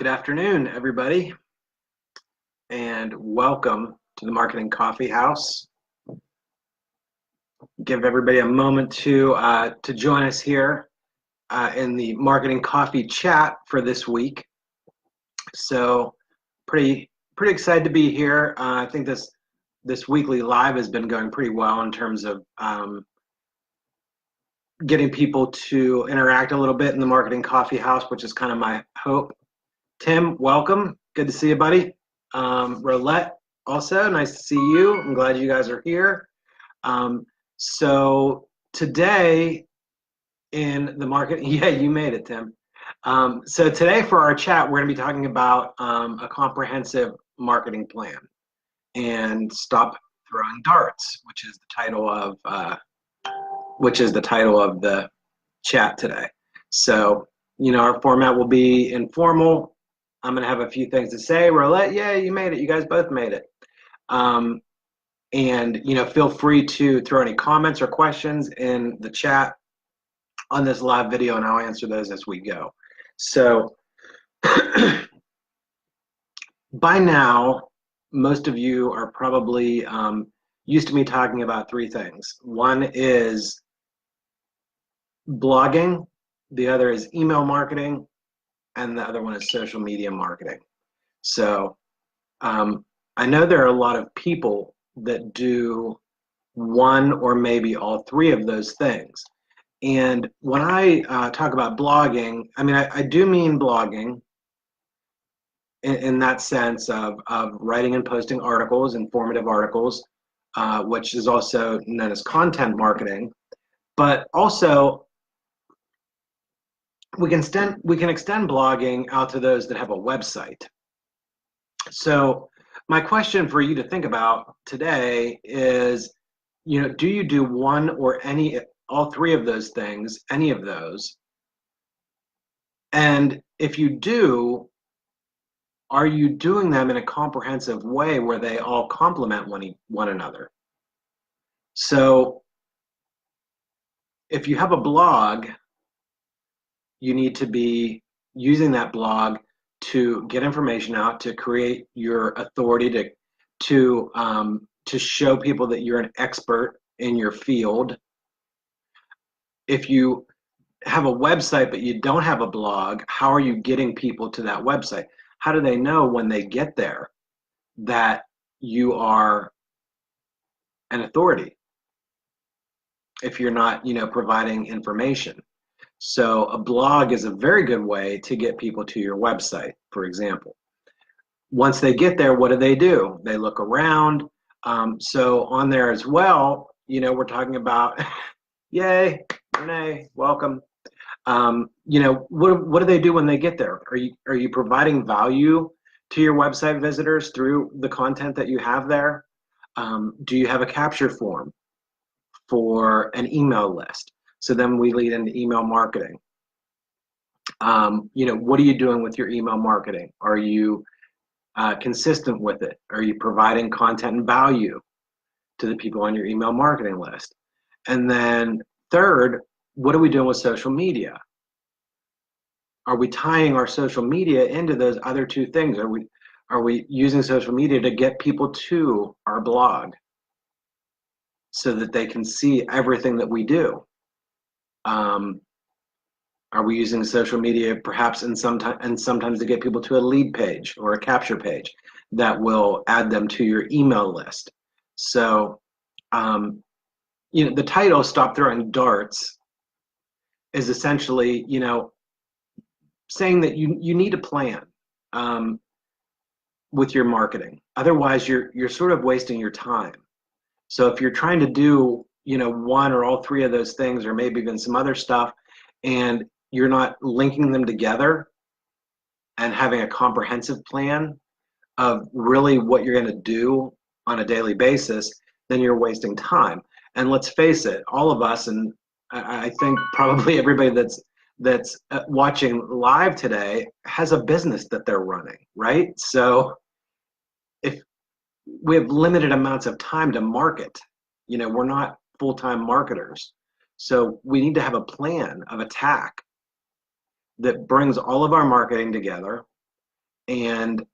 Good afternoon, everybody, and welcome to the Marketing Coffee House. Give everybody a moment to join us here in the Marketing Coffee chat for this week. So, pretty excited to be here. I think this weekly live has been going pretty well in terms of getting people to interact a little bit in the Marketing Coffee House, which is kind of my hope. Tim, welcome. Good to see you, buddy. Rolette, also nice to see you. I'm glad you guys are here. So today in the market, yeah, you made it, Tim. So today for our chat, we're going to be talking about a comprehensive marketing plan and stop throwing darts, which is the title of the chat today. So our format will be informal. I'm going to have a few things to say. Rolette, yeah, you made it. You guys both made it. And feel free to throw any comments or questions in the chat on this live video, and I'll answer those as we go. So by now, most of you are probably used to me talking about three things. One is blogging, the other is email marketing, and the other one is social media marketing. So I know there are a lot of people that do one or maybe all three of those things. And when I talk about blogging, I mean, I do mean blogging in that sense of writing and posting articles, informative articles, which is also known as content marketing. But also, we can extend blogging out to those that have a website. So my question for you to think about today is, do you do one or all three of those things, any of those? And if you do, are you doing them in a comprehensive way where they all complement one another? So if you have a blog, you need to be using that blog to get information out, to create your authority, to show people that you're an expert in your field. If you have a website but you don't have a blog, how are you getting people to that website? How do they know when they get there that you are an authority if you're not, providing information? So a blog is a very good way to get people to your website, for example. Once they get there, what do? They look around. So on there as well, we're talking about, yay, Renee, welcome. What do they do when they get there? Are you providing value to your website visitors through the content that you have there? Do you have a capture form for an email list? So then we lead into email marketing. What are you doing with your email marketing? Are you consistent with it? Are you providing content and value to the people on your email marketing list? And then third, what are we doing with social media? Are we tying our social media into those other two things? Are we using social media to get people to our blog so that they can see everything that we do? Are we using social media perhaps sometimes to get people to a lead page or a capture page that will add them to your email list? So, the title "Stop Throwing Darts" is essentially, saying that you need a plan with your marketing. Otherwise, you're sort of wasting your time. So if you're trying to do, one or all three of those things, or maybe even some other stuff, and you're not linking them together and having a comprehensive plan of really what you're going to do on a daily basis, then you're wasting time. And let's face it, all of us, and I think probably everybody that's watching live today has a business that they're running, right? So if we have limited amounts of time to market, we're not full-time marketers. So we need to have a plan of attack that brings all of our marketing together, And,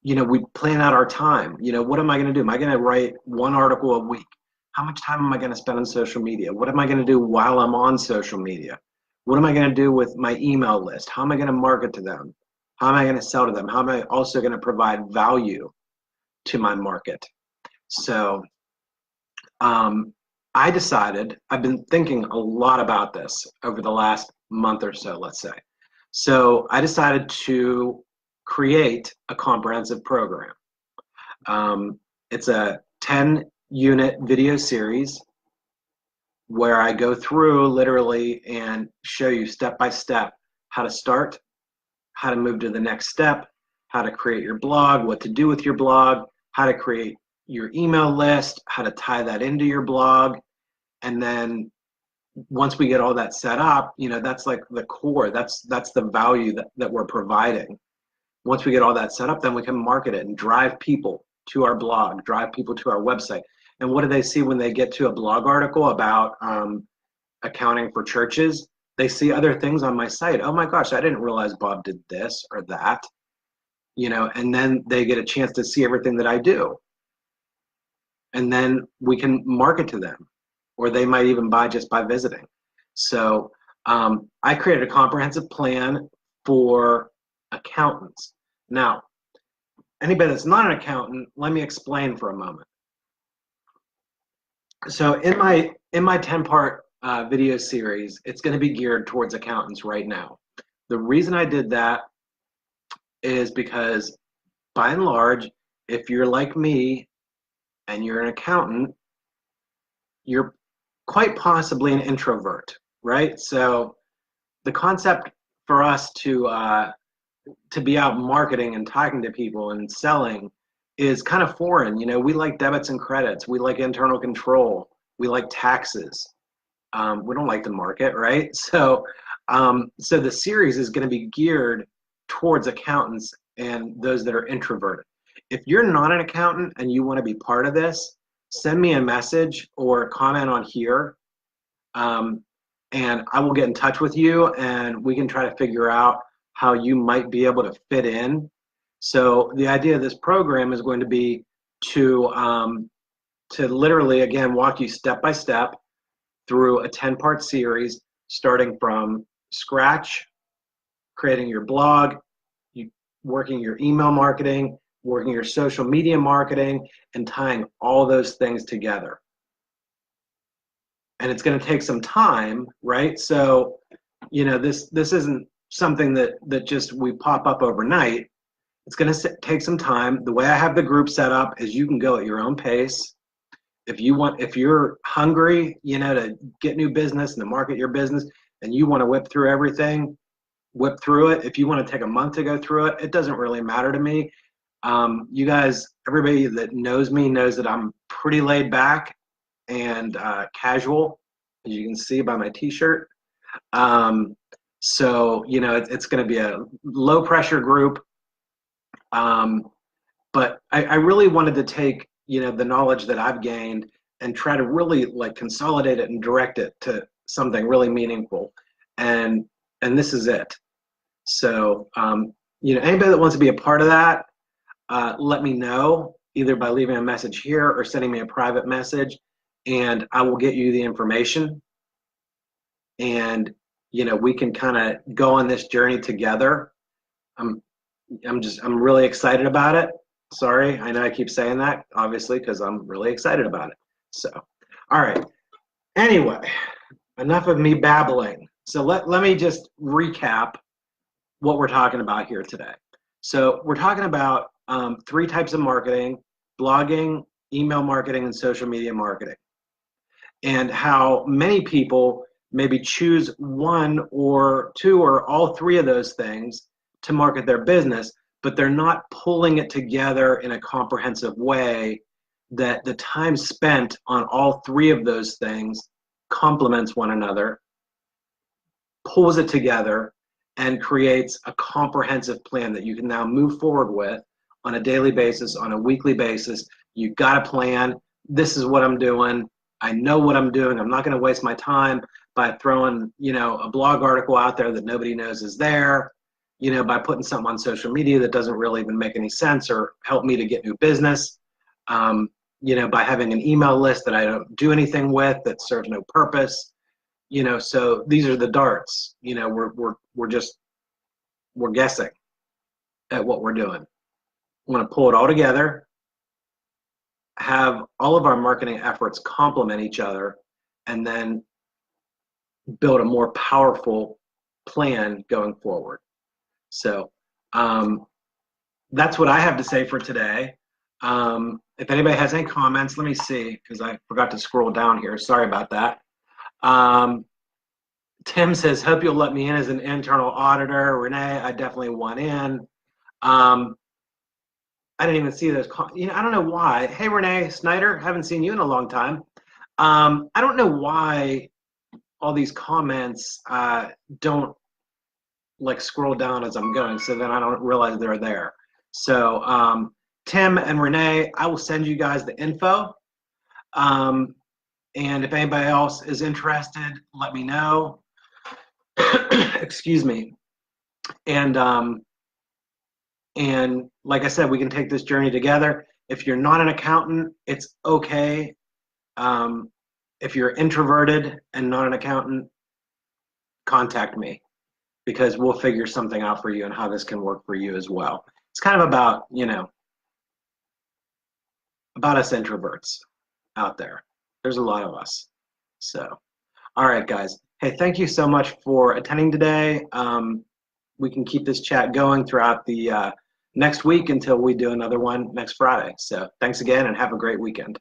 we plan out our time. What am I going to do? Am I going to write one article a week? How much time am I going to spend on social media? What am I going to do while I'm on social media? What am I going to do with my email list? How am I going to market to them? How am I going to sell to them? How am I also going to provide value to my market? So I decided, I've been thinking a lot about this over the last month or so, let's say. So I decided to create a comprehensive program. It's a 10-unit video series where I go through literally and show you step by step how to start, how to move to the next step, how to create your blog, what to do with your blog, how to create your email list, how to tie that into your blog. And then once we get all that set up, that's like the core, that's the value that we're providing. Once we get all that set up, then we can market it and drive people to our blog, drive people to our website. And what do they see when they get to a blog article about accounting for churches? They see other things on my site. Oh my gosh, I didn't realize Bob did this or that. And then they get a chance to see everything that I do. And then we can market to them, or they might even buy just by visiting. So I created a comprehensive plan for accountants. Now, anybody that's not an accountant, let me explain for a moment. So in my 10-part video series, it's going to be geared towards accountants right now. The reason I did that is because, by and large, if you're like me and you're an accountant, you're quite possibly an introvert, right? So the concept for us to be out marketing and talking to people and selling is kind of foreign. We like debits and credits. We like internal control. We like taxes. We don't like the market, right? So the series is going to be geared towards accountants and those that are introverted. If you're not an accountant and you want to be part of this, send me a message or comment on here, and I will get in touch with you and we can try to figure out how you might be able to fit in. So the idea of this program is going to be to literally, again, walk you step by step through a 10-part series, starting from scratch, creating your blog, working your email marketing, working your social media marketing, and tying all those things together. And it's going to take some time, right? So, this isn't something that just we pop up overnight. It's going to take some time. The way I have the group set up is you can go at your own pace. If you're hungry, to get new business and to market your business, and you want to whip through everything, whip through it. If you want to take a month to go through it, it doesn't really matter to me. You guys, everybody that knows me knows that I'm pretty laid back and casual, as you can see by my t-shirt. So, it's going to be a low pressure group. But I really wanted to take, the knowledge that I've gained and try to really consolidate it and direct it to something really meaningful. And this is it. So, anybody that wants to be a part of that, let me know either by leaving a message here or sending me a private message, and I will get you the information. And, we can kind of go on this journey together. I'm really excited about it. Sorry, I know I keep saying that, obviously, because I'm really excited about it. So, all right. Anyway, enough of me babbling. So let me just recap what we're talking about here today. So we're talking about 3 types of marketing: blogging, email marketing, and social media marketing. And how many people maybe choose 1 or 2 or all 3 of those things to market their business, but they're not pulling it together in a comprehensive way that the time spent on all 3 of those things complements one another, pulls it together, and creates a comprehensive plan that you can now move forward with on a daily basis, on a weekly basis. You've got a plan. This is what I'm doing. I know what I'm doing. I'm not going to waste my time by throwing, a blog article out there that nobody knows is there. by putting something on social media that doesn't really even make any sense or help me to get new business, by having an email list that I don't do anything with that serves no purpose. So these are the darts. We're guessing at what we're doing. I want to pull it all together, have all of our marketing efforts complement each other, and then build a more powerful plan going forward. So that's what I have to say for today. If anybody has any comments, let me see, because I forgot to scroll down here. Sorry about that. Tim says, hope you'll let me in as an internal auditor. Renee, I definitely want in. I didn't even see those. I don't know why. Hey, Renee Snyder, haven't seen you in a long time. I don't know why all these comments don't scroll down as I'm going, so then I don't realize they're there. So Tim and Renee, I will send you guys the info. And if anybody else is interested, let me know. Excuse me. And like I said, we can take this journey together. If you're not an accountant, it's okay. If you're introverted and not an accountant, contact me, because we'll figure something out for you and how this can work for you as well. It's kind of about, about us introverts out there. There's a lot of us. So, all right, guys. Hey, thank you so much for attending today. We can keep this chat going throughout the next week until we do another one next Friday. So thanks again and have a great weekend.